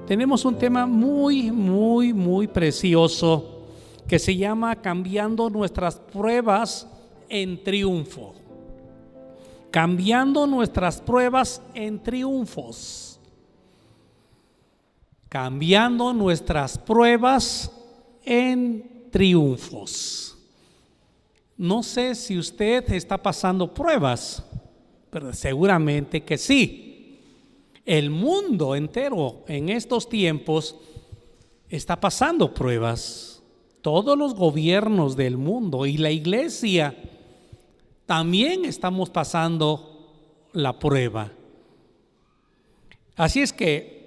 tenemos un tema muy precioso que se llama cambiando nuestras pruebas en triunfo. Cambiando nuestras pruebas en triunfos. Cambiando nuestras pruebas en triunfos. No sé si usted está pasando pruebas, pero seguramente que sí. El mundo entero en estos tiempos está pasando pruebas. Todos los gobiernos del mundo y la iglesia también estamos pasando la prueba. Así es que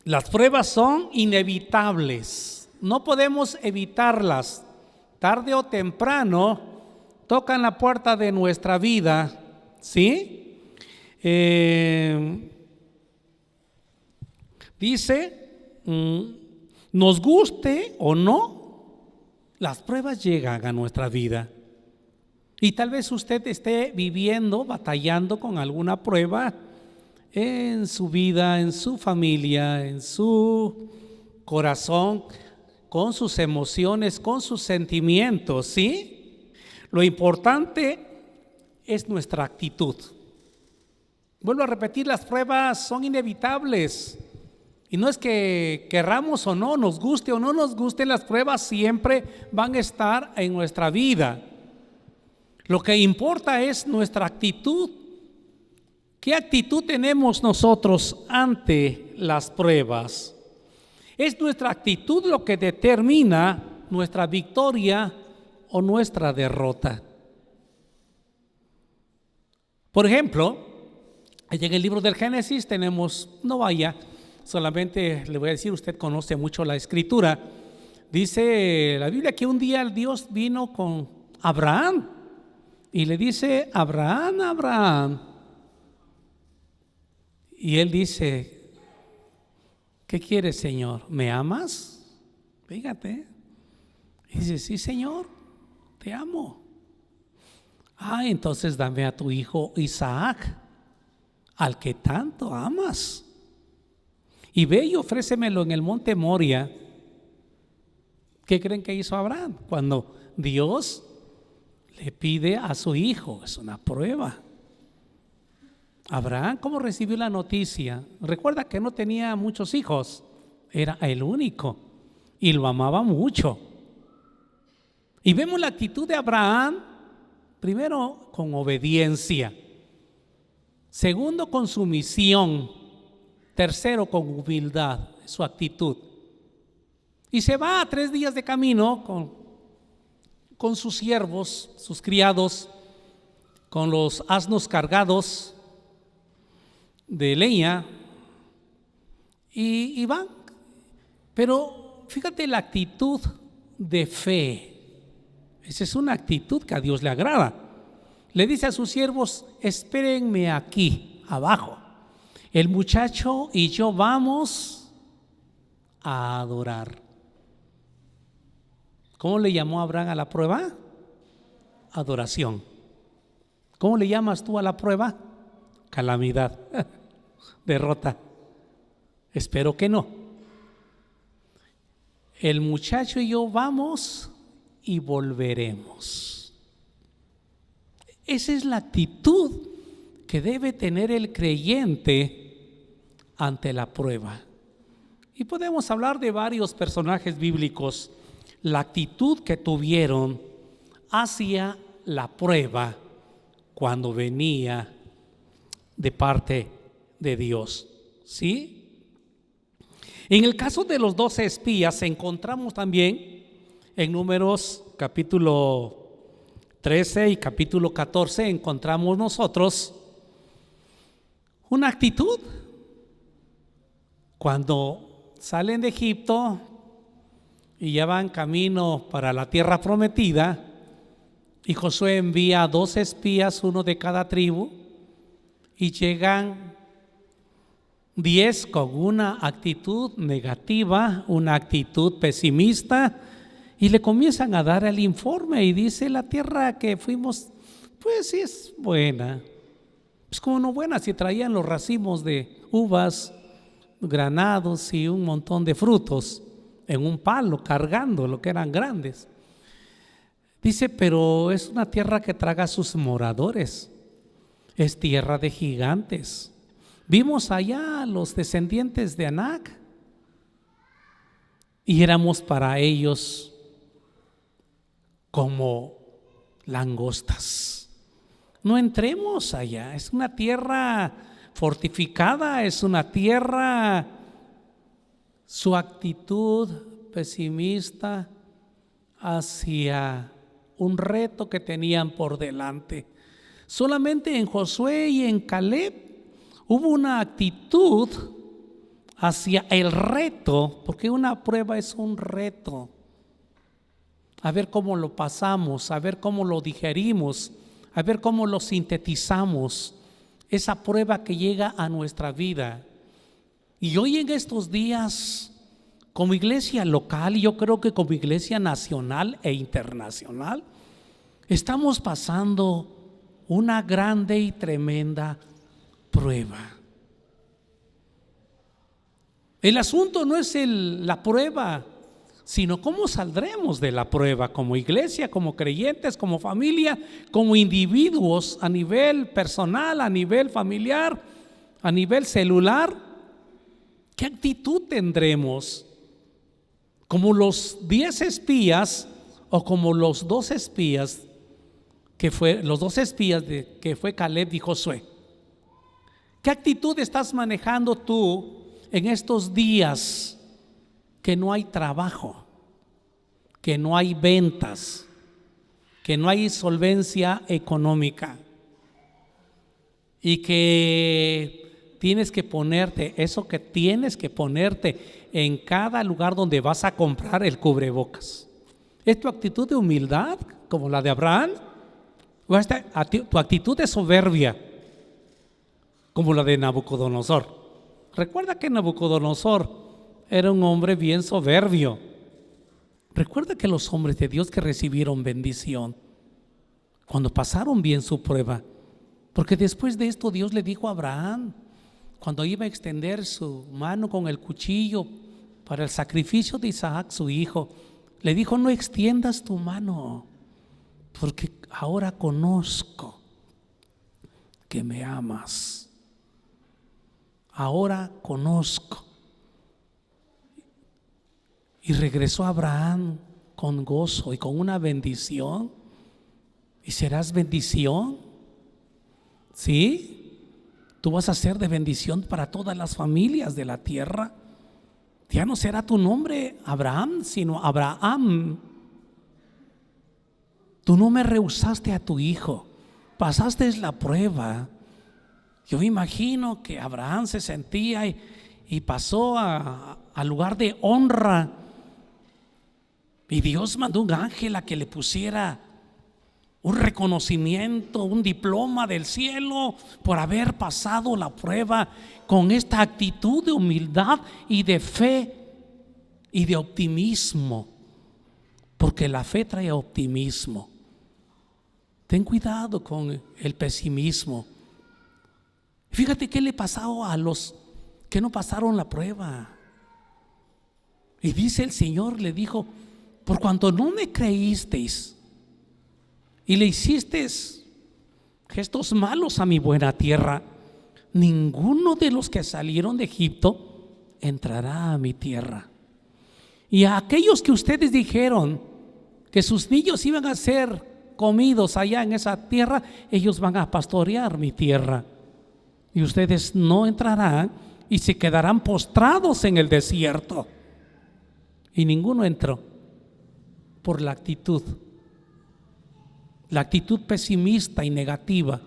las pruebas son inevitables. No podemos evitarlas. Tarde o temprano tocan la puerta de nuestra vida, ¿sí? Dice, nos guste o no, las pruebas llegan a nuestra vida. Y tal vez usted esté viviendo, batallando con alguna prueba en su vida, en su familia, en su corazón, con sus emociones, con sus sentimientos, ¿sí? Lo importante es nuestra actitud. Vuelvo a repetir, las pruebas son inevitables. Y no es que querramos o no, nos guste o no nos guste, las pruebas siempre van a estar en nuestra vida. Lo que importa es nuestra actitud. ¿Qué actitud tenemos nosotros ante las pruebas? Es nuestra actitud lo que determina nuestra victoria o nuestra derrota. Por ejemplo, allá en el libro del Génesis tenemos, no vaya, solamente le voy a decir, usted conoce mucho la escritura. Dice la Biblia que un día Dios vino con Abraham y le dice, Abraham, Abraham. Y él dice, ¿qué quieres, Señor? ¿Me amas? Fíjate. Y dice, sí, Señor, te amo. Entonces dame a tu hijo Isaac, al que tanto amas. Y ve y ofrécemelo en el monte Moria. ¿Qué creen que hizo Abraham? Cuando Dios le pide a su hijo, es una prueba. Abraham, ¿cómo recibió la noticia? Recuerda que no tenía muchos hijos, era el único y lo amaba mucho. Y vemos la actitud de Abraham, primero con obediencia, segundo con sumisión, tercero con humildad, su actitud. Y se va a 3 días de camino con sus siervos, sus criados, con los asnos cargados de leña y van. Pero fíjate la actitud de fe. Esa es una actitud que a Dios le agrada. Le dice a sus siervos, espérenme aquí abajo. El muchacho y yo vamos a adorar. ¿Cómo le llamó Abraham a la prueba? Adoración. ¿Cómo le llamas tú a la prueba? Calamidad, derrota. Espero que no. El muchacho y yo vamos y volveremos. Esa es la actitud que debe tener el creyente ante la prueba. Y podemos hablar de varios personajes bíblicos, la actitud que tuvieron hacia la prueba cuando venía de parte de Dios, ¿sí? En el caso de los 12 espías encontramos también en Números capítulo 13 y capítulo 14 encontramos nosotros una actitud. Cuando salen de Egipto y ya van camino para la tierra prometida y Josué envía a 2 espías, uno de cada tribu, y llegan 10 con una actitud negativa, una actitud pesimista, y le comienzan a dar el informe y dice, la tierra que fuimos, pues sí es buena. Pues como no buena, si traían los racimos de uvas, granados y un montón de frutos en un palo cargando lo que eran grandes. Dice, pero es una tierra que traga a sus moradores, es tierra de gigantes. Vimos allá a los descendientes de Anac y éramos para ellos como langostas. No entremos allá, es una tierra fortificada, es una tierra, su actitud pesimista hacia un reto que tenían por delante. Solamente en Josué y en Caleb hubo una actitud hacia el reto, porque una prueba es un reto. A ver cómo lo pasamos, a ver cómo lo digerimos, a ver cómo lo sintetizamos, esa prueba que llega a nuestra vida. Y hoy en estos días, como iglesia local, y yo creo que como iglesia nacional e internacional, estamos pasando una grande y tremenda prueba. El asunto no es la prueba, sino cómo saldremos de la prueba como iglesia, como creyentes, como familia, como individuos a nivel personal, a nivel familiar, a nivel celular. ¿Qué actitud tendremos? Como los 10 espías o como los 2 espías que fue Caleb y Josué. ¿Qué actitud estás manejando tú en estos días que no hay trabajo, que no hay ventas, que no hay solvencia económica y que tienes que ponerte en cada lugar donde vas a comprar el cubrebocas? ¿Es tu actitud de humildad como la de Abraham? ¿O es tu actitud de soberbia como la de Nabucodonosor? Recuerda que Nabucodonosor era un hombre bien soberbio. Recuerda que los hombres de Dios que recibieron bendición, cuando pasaron bien su prueba, porque después de esto Dios le dijo a Abraham, cuando iba a extender su mano con el cuchillo para el sacrificio de Isaac, su hijo, le dijo: no extiendas tu mano, porque ahora conozco que me amas. Ahora conozco. Y regresó Abraham con gozo y con una bendición. ¿Y serás bendición? ¿Sí? Tú vas a ser de bendición para todas las familias de la tierra. Ya no será tu nombre Abraham, sino Abraham. Tú no me rehusaste a tu hijo, pasaste la prueba. Yo me imagino que Abraham se sentía y pasó al lugar de honra. Y Dios mandó un ángel a que le pusiera un reconocimiento, un diploma del cielo por haber pasado la prueba con esta actitud de humildad y de fe y de optimismo, porque la fe trae optimismo. Ten cuidado con el pesimismo. Fíjate qué le pasó a los que no pasaron la prueba. Y dice el Señor, le dijo: por cuanto no me creísteis y le hicisteis gestos malos a mi buena tierra, ninguno de los que salieron de Egipto entrará a mi tierra. Y a aquellos que ustedes dijeron que sus niños iban a ser comidos allá en esa tierra, ellos van a pastorear mi tierra. Y ustedes no entrarán y se quedarán postrados en el desierto. Y ninguno entró por la actitud pesimista y negativa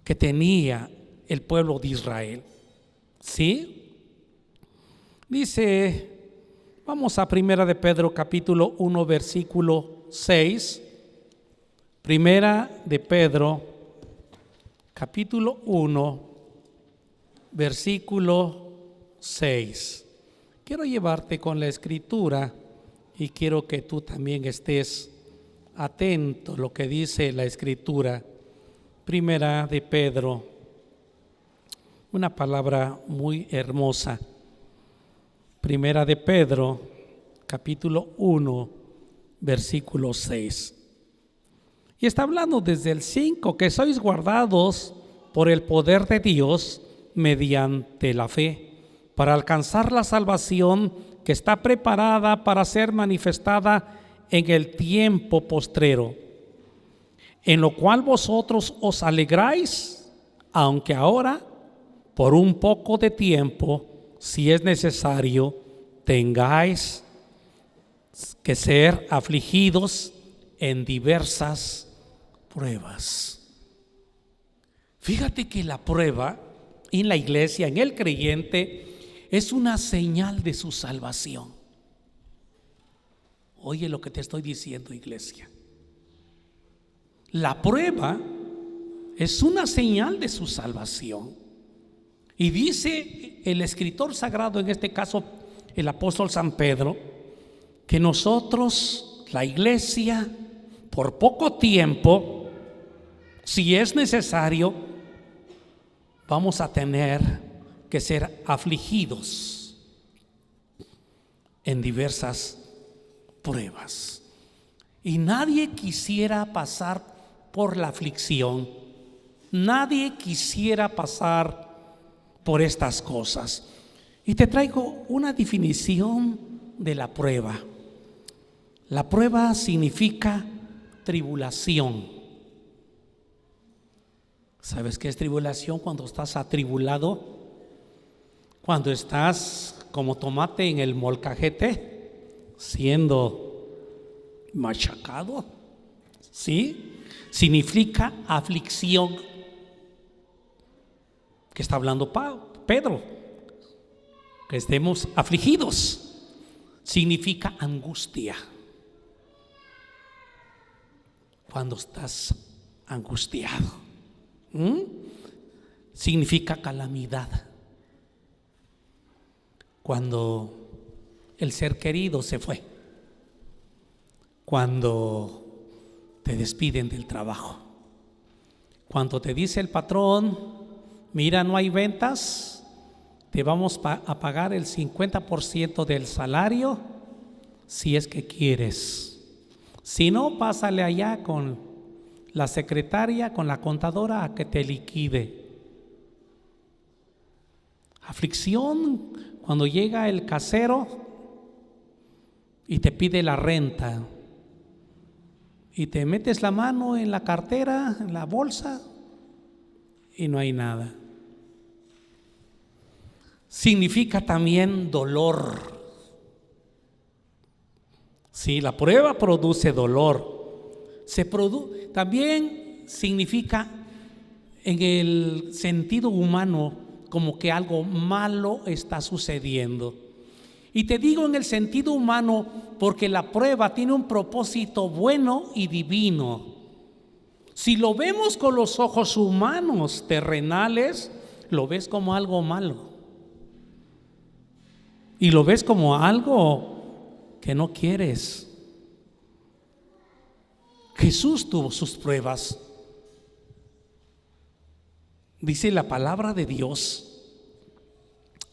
que tenía el pueblo de Israel. ¿Sí? Dice, vamos a Primera de Pedro capítulo 1 versículo 6. Primera de Pedro capítulo 1 versículo 6. Quiero llevarte con la escritura y quiero que tú también estés atento a lo que dice la escritura. Primera de Pedro. una palabra muy hermosa. Primera de Pedro, capítulo 1, versículo 6. Y está hablando desde el 5, que sois guardados por el poder de Dios mediante la fe, para alcanzar la salvación que está preparada para ser manifestada en el tiempo postrero, en lo cual vosotros os alegráis, aunque ahora, por un poco de tiempo, si es necesario, tengáis que ser afligidos en diversas pruebas. Fíjate que la prueba en la iglesia, en el creyente, es una señal de su salvación. Oye lo que te estoy diciendo, iglesia. La prueba es una señal de su salvación. Y dice el escritor sagrado, en este caso el apóstol San Pedro, que nosotros, la iglesia, por poco tiempo, si es necesario, vamos a tener que ser afligidos en diversas pruebas. Y nadie quisiera pasar por la aflicción. Nadie quisiera pasar por estas cosas. Y te traigo una definición de la prueba. La prueba significa tribulación. ¿Sabes qué es tribulación? Cuando estás atribulado, cuando estás como tomate en el molcajete, siendo machacado, ¿sí? Significa aflicción. ¿Qué está hablando Pedro? Que estemos afligidos. Significa angustia. Cuando estás angustiado, significa calamidad. Cuando el ser querido se fue, cuando te despiden del trabajo, cuando te dice el patrón: mira, no hay ventas, te vamos a pagar el 50% del salario si es que quieres. Si no, pásale allá con la secretaria, con la contadora, a que te liquide. Aflicción cuando llega el casero y te pide la renta y te metes la mano en la cartera, en la bolsa, y no hay nada. Significa también dolor. Sí, la prueba produce dolor. También significa en el sentido humano como que algo malo está sucediendo. Y te digo en el sentido humano porque la prueba tiene un propósito bueno y divino. Si lo vemos con los ojos humanos, terrenales, lo ves como algo malo. Y lo ves como algo que no quieres. Jesús tuvo sus pruebas. Dice la palabra de Dios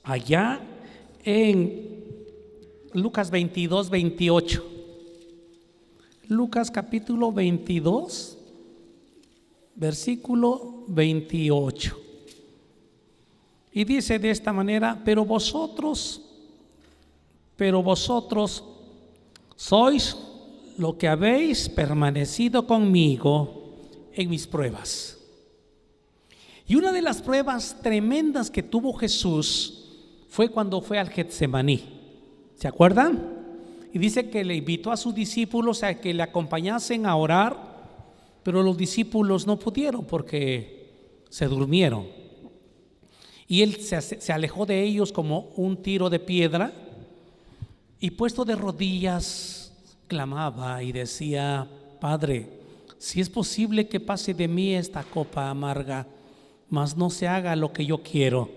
allá en Lucas 22, 28. Lucas capítulo 22, versículo 28. Y dice de esta manera: pero vosotros sois lo que habéis permanecido conmigo en mis pruebas. Y una de las pruebas tremendas que tuvo Jesús fue cuando fue al Getsemaní. ¿Se acuerdan? Y dice que le invitó a sus discípulos a que le acompañasen a orar, pero los discípulos no pudieron porque se durmieron. Y él se alejó de ellos como un tiro de piedra y, puesto de rodillas, clamaba y decía: Padre, si es posible que pase de mí esta copa amarga, mas no se haga lo que yo quiero,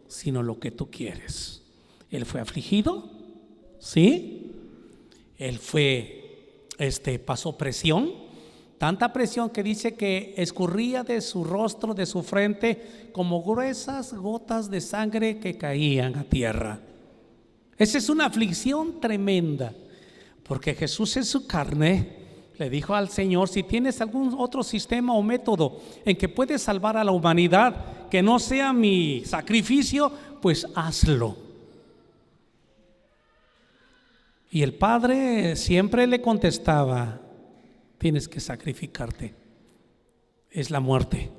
sino lo que tú quieres. Él fue afligido, ¿sí? Él pasó presión, Tanta presión que dice que escurría de su rostro, de su frente, como gruesas gotas de sangre que caían a tierra. Esa es una aflicción tremenda, porque Jesús en su carne le dijo al Señor: si tienes algún otro sistema o método en que puedes salvar a la humanidad, que no sea mi sacrificio, pues hazlo. Y el Padre siempre le contestaba: tienes que sacrificarte, es la muerte.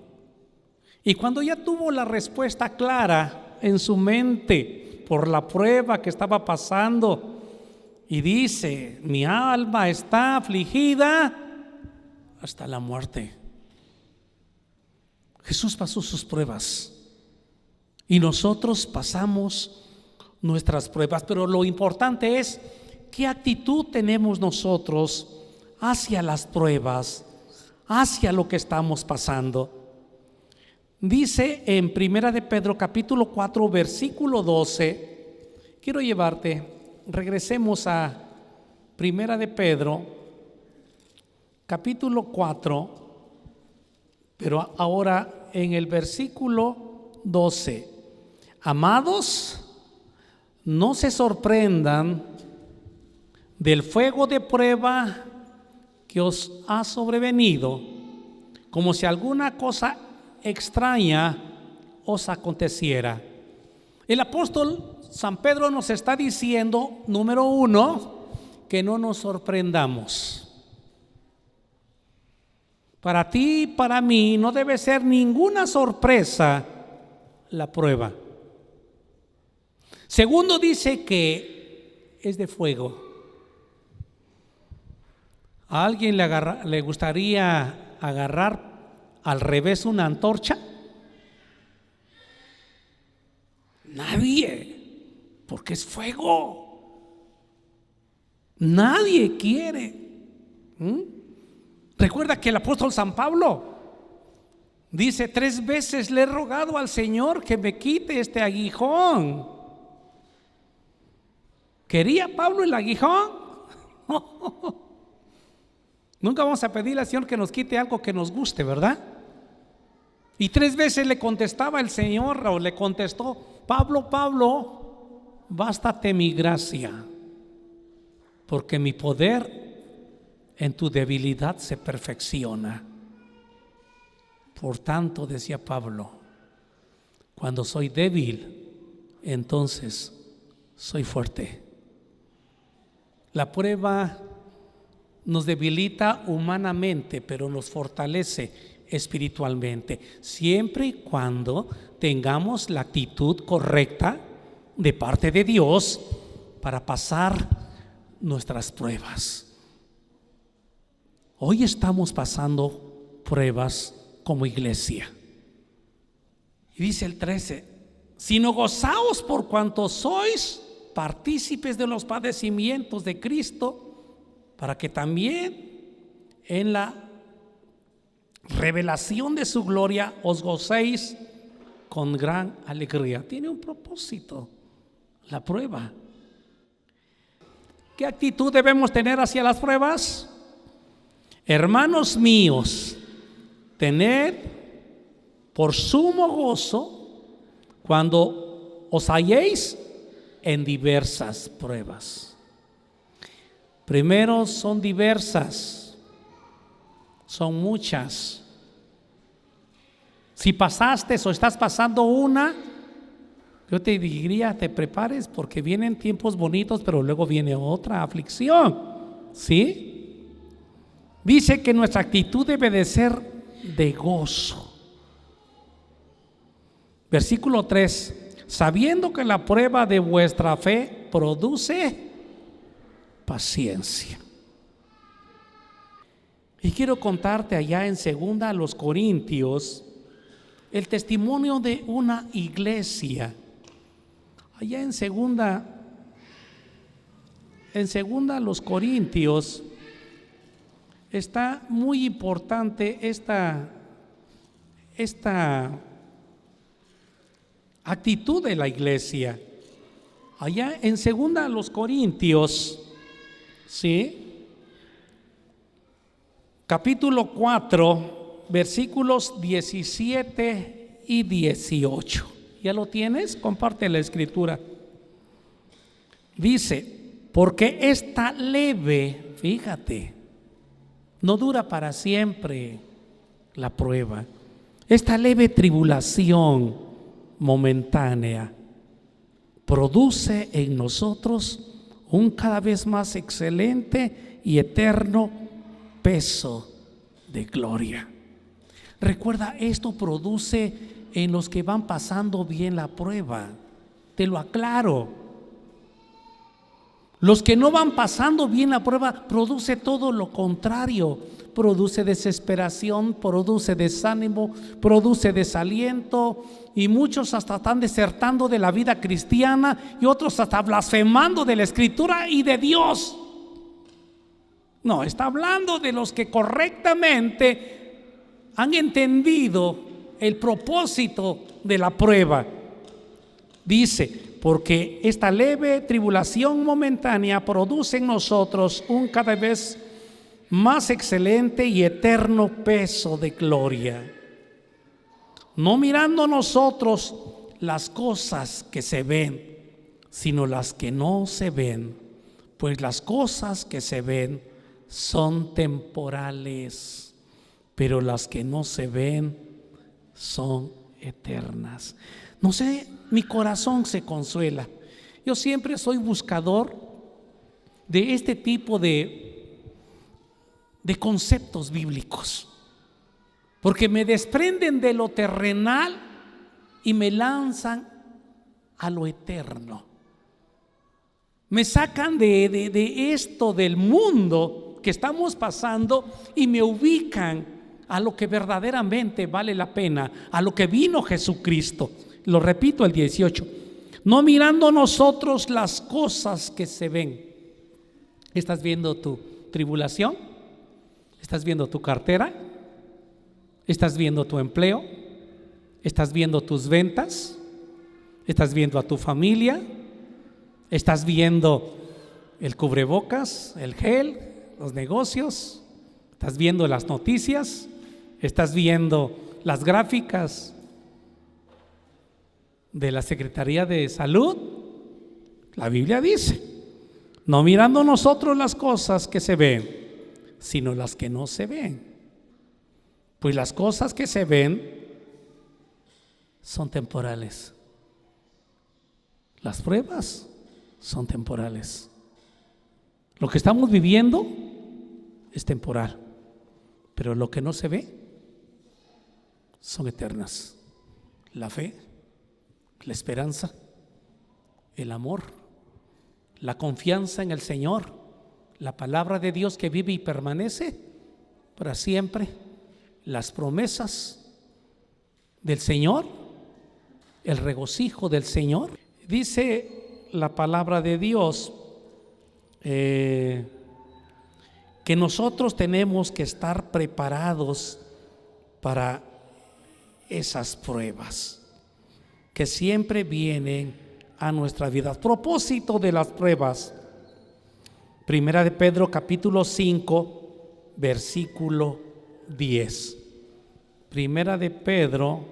Y cuando ya tuvo la respuesta clara en su mente por la prueba que estaba pasando, y dice: mi alma está afligida hasta la muerte. Jesús pasó sus pruebas y nosotros pasamos nuestras pruebas, pero lo importante es qué actitud tenemos nosotros hacia las pruebas, hacia lo que estamos pasando. Dice en Primera de Pedro capítulo 4 versículo 12, quiero llevarte, regresemos a Primera de Pedro capítulo 4, pero ahora en el versículo 12. Amados, no se sorprendan del fuego de prueba que os ha sobrevenido, como si alguna cosa extraña os aconteciera. El apóstol San Pedro nos está diciendo, número uno, que no nos sorprendamos. Para ti y para mí no debe ser ninguna sorpresa la prueba. Segundo, dice que es de fuego. ¿A alguien le gustaría agarrar al revés una antorcha? Nadie, porque es fuego. Nadie quiere. Recuerda que el apóstol San Pablo dice: 3 veces le he rogado al Señor que me quite este aguijón. ¿Quería Pablo el aguijón? Nunca vamos a pedirle al Señor que nos quite algo que nos guste, ¿verdad? Y 3 veces le contestaba el Señor, o le contestó: Pablo, Pablo, bástate mi gracia, porque mi poder en tu debilidad se perfecciona. Por tanto, decía Pablo, cuando soy débil, entonces soy fuerte. La prueba nos debilita humanamente, pero nos fortalece espiritualmente, siempre y cuando tengamos la actitud correcta de parte de Dios para pasar nuestras pruebas. Hoy estamos pasando pruebas como iglesia. Y dice el 13: sino gozaos por cuanto sois partícipes de los padecimientos de Cristo, para que también en la revelación de su gloria os gocéis con gran alegría. Tiene un propósito la prueba. ¿Qué actitud debemos tener hacia las pruebas? Hermanos míos, tened por sumo gozo cuando os halléis en diversas pruebas. Primero, son diversas, son muchas. Si pasaste o estás pasando una, yo te diría, te prepares, porque vienen tiempos bonitos, pero luego viene otra aflicción, ¿sí? Dice que nuestra actitud debe de ser de gozo. Versículo 3: sabiendo que la prueba de vuestra fe produce paciencia. Y quiero contarte allá en 2 Corintios el testimonio de una iglesia. Allá en segunda Corintios está muy importante esta actitud de la iglesia. Allá en 2 Corintios, ¿sí? capítulo 4, versículos 17 y 18. ¿Ya lo tienes? Comparte la escritura. Dice, porque esta leve, fíjate, no dura para siempre la prueba. Esta leve tribulación momentánea produce en nosotros un cada vez más excelente y eterno peso de gloria. Recuerda, esto produce en los que van pasando bien la prueba. Te lo aclaro. Los que no van pasando bien la prueba produce todo lo contrario. Produce desesperación, produce desánimo, produce desaliento, y muchos hasta están desertando de la vida cristiana y otros hasta blasfemando de la Escritura y de Dios. No, está hablando de los que correctamente han entendido el propósito de la prueba. Dice, porque esta leve tribulación momentánea produce en nosotros un cada vez más excelente y eterno peso de gloria, no mirando nosotros las cosas que se ven, sino las que no se ven, pues las cosas que se ven son temporales, pero las que no se ven son eternas. No sé, mi corazón se consuela. Yo siempre soy buscador de este tipo de conceptos bíblicos, porque me desprenden de lo terrenal y me lanzan a lo eterno. Me sacan de esto del mundo que estamos pasando y me ubican a lo que verdaderamente vale la pena, a lo que vino Jesucristo. Lo repito, el 18, no mirando nosotros las cosas que se ven. ¿Estás viendo tu tribulación? ¿Estás viendo tu cartera? ¿Estás viendo tu empleo? ¿Estás viendo tus ventas? ¿Estás viendo a tu familia? ¿Estás viendo el cubrebocas, el gel, los negocios? ¿Estás viendo las noticias? ¿Estás viendo las gráficas de la Secretaría de Salud? La Biblia dice, no mirando nosotros las cosas que se ven, sino las que no se ven. Pues las cosas que se ven son temporales. Las pruebas son temporales. Lo que estamos viviendo es temporal, pero lo que no se ve son eternas. La fe, la esperanza, el amor, la confianza en el Señor, la palabra de Dios que vive y permanece para siempre, las promesas del Señor, el regocijo del Señor. Dice la palabra de Dios que nosotros tenemos que estar preparados para esas pruebas que siempre vienen a nuestra vida. A propósito de las pruebas, Primera de Pedro capítulo 5 versículo 10. Primera de Pedro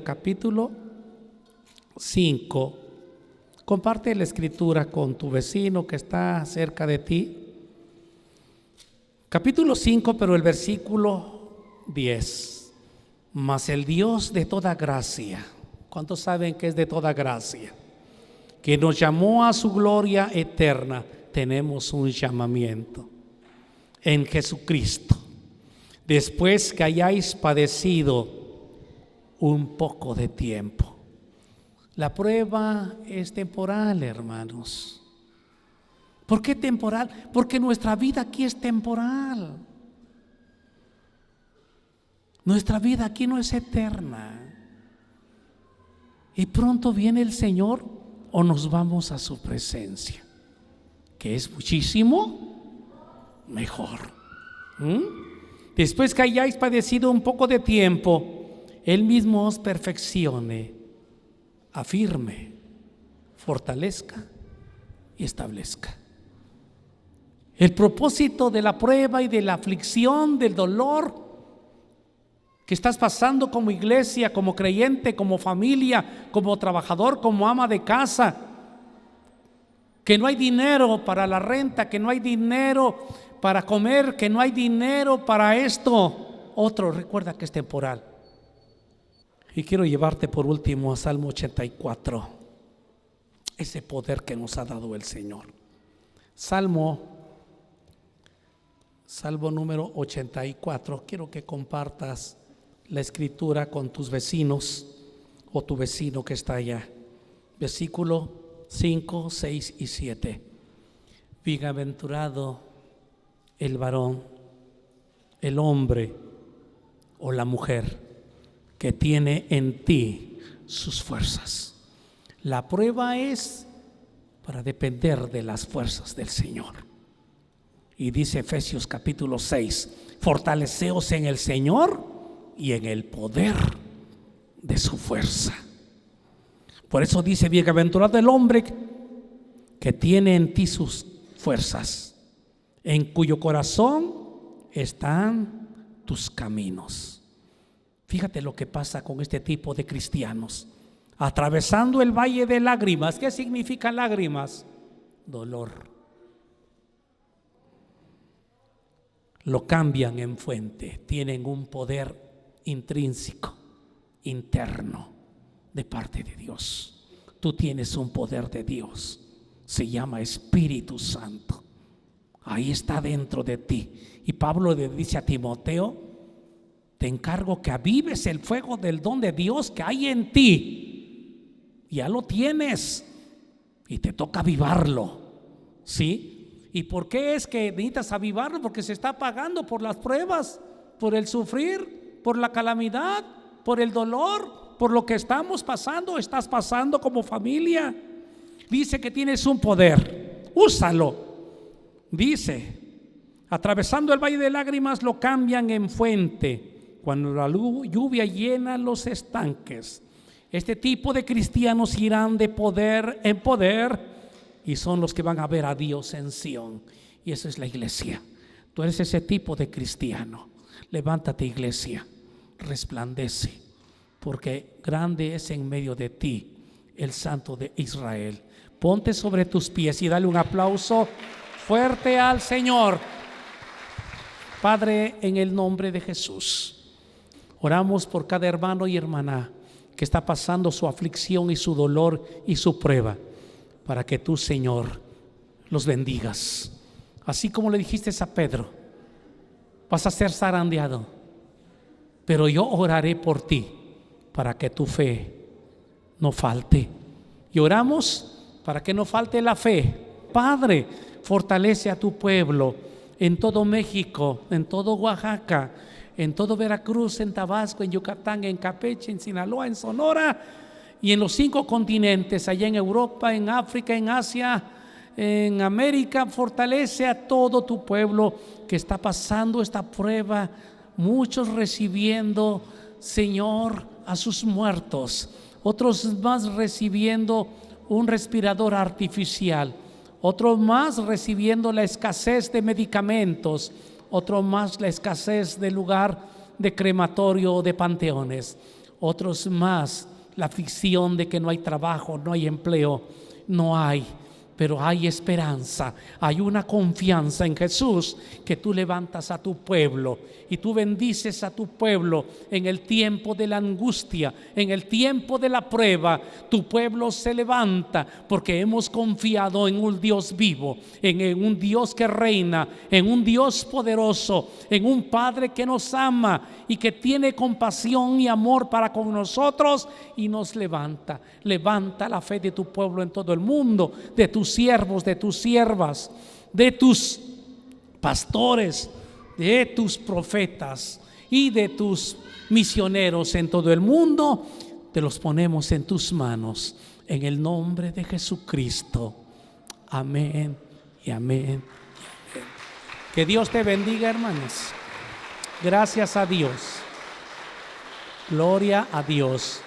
capítulo 5. Comparte la escritura con tu vecino que está cerca de ti. Capítulo 5, pero el versículo 10. Mas el Dios de toda gracia, ¿cuántos saben que es de toda gracia? Que nos llamó a su gloria eterna. Tenemos un llamamiento en Jesucristo. Después que hayáis padecido un poco de tiempo. La prueba es temporal, hermanos. ¿Por qué temporal? Porque nuestra vida aquí es temporal. Nuestra vida aquí no es eterna. Y pronto viene el Señor o nos vamos a su presencia, que es muchísimo mejor. Después que hayáis padecido un poco de tiempo, Él mismo os perfeccione, afirme, fortalezca y establezca. El propósito de la prueba y de la aflicción, del dolor que estás pasando como iglesia, como creyente, como familia, como trabajador, como ama de casa, que no hay dinero para la renta, que no hay dinero para comer, que no hay dinero para esto. Otro, recuerda que es temporal. Y quiero llevarte por último a Salmo 84, ese poder que nos ha dado el Señor. Salmo número 84. Quiero que compartas la escritura con tus vecinos o tu vecino que está allá. Versículo 5, 6 y 7. Bienaventurado el varón, el hombre o la mujer que tiene en ti sus fuerzas. La prueba es para depender de las fuerzas del Señor. Y dice Efesios capítulo 6: fortaleceos en el Señor y en el poder de su fuerza. Por eso dice: bienaventurado el hombre que tiene en ti sus fuerzas, en cuyo corazón están tus caminos. Fíjate lo que pasa con este tipo de cristianos. Atravesando el valle de lágrimas. ¿Qué significa lágrimas? Dolor. Lo cambian en fuente. Tienen un poder intrínseco, interno, de parte de Dios. Tú tienes un poder de Dios. Se llama Espíritu Santo. Ahí está dentro de ti. Y Pablo le dice a Timoteo: te encargo que avives el fuego del don de Dios que hay en ti. Ya lo tienes y te toca avivarlo, ¿sí? ¿Y por qué es que necesitas avivarlo? Porque se está pagando por las pruebas, por el sufrir, por la calamidad, por el dolor, por lo que estamos pasando, estás pasando como familia. Dice que tienes un poder, úsalo. Dice: atravesando el valle de lágrimas lo cambian en fuente, cuando la lluvia llena los estanques. Este tipo de cristianos irán de poder en poder y son los que van a ver a Dios en Sión. Y esa es la iglesia. Tú eres ese tipo de cristiano. Levántate, iglesia, resplandece, porque grande es en medio de ti el Santo de Israel. Ponte sobre tus pies y dale un aplauso fuerte al Señor. Padre, en el nombre de Jesús, oramos por cada hermano y hermana que está pasando su aflicción y su dolor y su prueba, para que tú, Señor, los bendigas. Así como le dijiste a Pedro: vas a ser zarandeado, pero yo oraré por ti para que tu fe no falte. Y oramos para que no falte la fe. Padre, fortalece a tu pueblo en todo México, en todo Oaxaca, en todo Veracruz, en Tabasco, en Yucatán, en Campeche, en Sinaloa, en Sonora y en los 5 continentes, allá en Europa, en África, en Asia, en América. Fortalece a todo tu pueblo que está pasando esta prueba, muchos recibiendo, Señor, a sus muertos, otros más recibiendo un respirador artificial, otros más recibiendo la escasez de medicamentos, otro más la escasez de lugar de crematorio o de panteones, otros más la aflicción de que no hay trabajo, no hay empleo, no hay. Pero hay esperanza, hay una confianza en Jesús, que tú levantas a tu pueblo y tú bendices a tu pueblo en el tiempo de la angustia, en el tiempo de la prueba. Tu pueblo se levanta porque hemos confiado en un Dios vivo, en un Dios que reina, en un Dios poderoso, en un Padre que nos ama y que tiene compasión y amor para con nosotros y nos levanta. Levanta la fe de tu pueblo en todo el mundo, de tus siervos, de tus siervas, de tus pastores, de tus profetas y de tus misioneros en todo el mundo. Te los ponemos en tus manos, en el nombre de Jesucristo. Amén y amén. Que Dios te bendiga, hermanos. Gracias a Dios. Gloria a Dios.